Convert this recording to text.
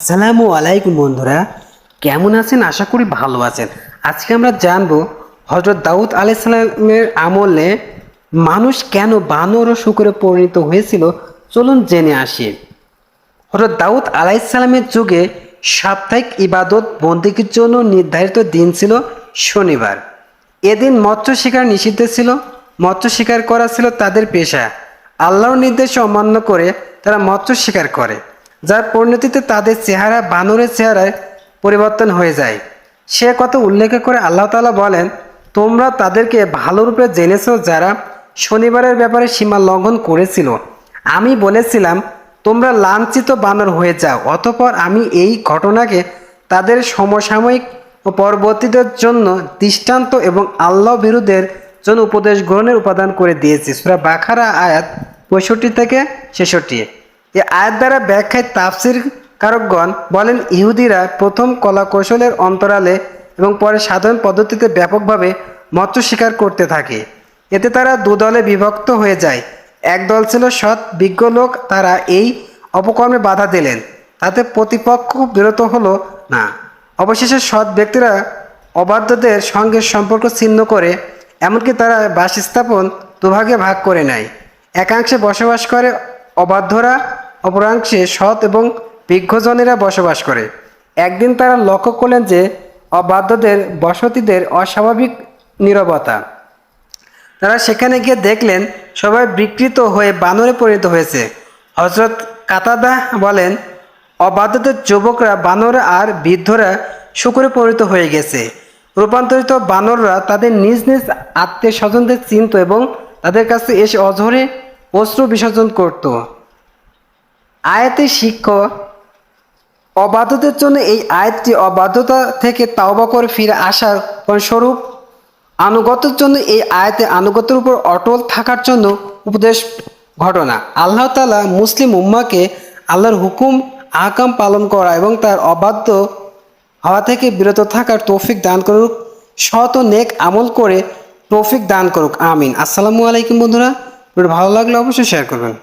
আসসালামু আলাইকুম বন্ধুরা, কেমন আছেন? আশা করি ভালো আছেন। আজকে আমরা জানবো হযরত দাউদ আলাইহিস সালামের আমলে মানুষ কেন বানর ও শূকরে পরিণত হয়েছিল। চলুন জেনে আসি। হযরত দাউদ আলাইহিস সালামের যুগে সাপ্তাহিক ইবাদত বন্দেগীর জন্য নির্ধারিত দিন ছিল শনিবার। এদিন মৎস্য শিকার নিষিদ্ধ ছিল। মৎস্য শিকার করা ছিল তাদের পেশা। আল্লাহর নির্দেশ অমান্য করে তারা মৎস্য শিকার করে, যার পরিণতিতে তাদের চেহারা বানরের চেহারায় পরিবর্তন হয়ে যায়। সে কথা উল্লেখ করে আল্লাহ তাআলা বলেন, তোমরা তাদেরকে ভালোরূপে জেনেছো যারা শনিবারের ব্যাপারে সীমা লঙ্ঘন করেছিল। আমি বলেছিলাম তোমরা লাঞ্ছিত বানর হয়ে যাও। অতঃপর আমি এই ঘটনাকে তাদের সমসাময়িক ও পরবর্তীদের জন্য দৃষ্টান্ত এবং আল্লাহ বিরুদ্ধের জন্য উপদেশ গ্রহণের উপাদান করে দিয়েছি। সূরা বাকারা আয়াত 65 থেকে 66। এই আয়াত দ্বারা ব্যাখ্যায় তাফসির কারকগণ বলেন, ইহুদিরা প্রথম কলা কৌশলের অন্তরালে এবং পরে সাধারণ পদ্ধতিতে ব্যাপকভাবে মৎস্য শিকার করতে থাকে। এতে তারা দুদলে বিভক্ত হয়ে যায়। এক দল ছিল সৎ বিজ্ঞ লোক, তারা এই অপকর্মে বাধা দিলেন, তাতে প্রতিপক্ষ বিরত হলো না। অবশেষে সৎ ব্যক্তিরা অবাধ্যদের সঙ্গে সম্পর্ক ছিন্ন করে, এমনকি তারা বাসস্থাপন দুভাগে ভাগ করে নেয়। একাংশে বসবাস করে অবাধ্যরা, অপরাংশে সৎ এবং বিজ্ঞজনেরা বসবাস করে। একদিন তারা লক্ষ্য করলেন যে অবাধ্যদের বসতিদের অস্বাভাবিক নীরবতা। তারা সেখানে গিয়ে দেখলেন সবাই বিকৃত হয়ে বানরে পরিণত হয়েছে। হযরত কাতাদা বলেন, অবাধ্যদের যুবকরা বানরে আর বৃদ্ধরা শূকরে পরিণত হয়ে গেছে। রূপান্তরিত বানররা তাদের নিজ নিজ আত্মীয় স্বজনদের চিনত এবং তাদের কাছে এসে অঝরে অশ্রু বিসর্জন করত। আয়াতে শিক্ষা, অবাধ্যতার জন্য এই আয়াতটি অবাধ্যতা থেকে তাওবা করে ফিরে আসার স্বরূপ। আনুগত্যের জন্য এই আয়াতে আনুগত্যের উপর অটল থাকার জন্য উপদেশ ঘটনা। আল্লাহ তাআলা মুসলিম উম্মাহকে আল্লাহর হুকুম আহকাম পালন করা এবং তার অবাধ্য হওয়া থেকে বিরত থাকার তৌফিক দান করুক। সৎ ও নেক আমল করে তৌফিক দান করুক, আমিন। আসসালামু আলাইকুম বন্ধুরা, ভালো লাগলে অবশ্যই শেয়ার করবেন।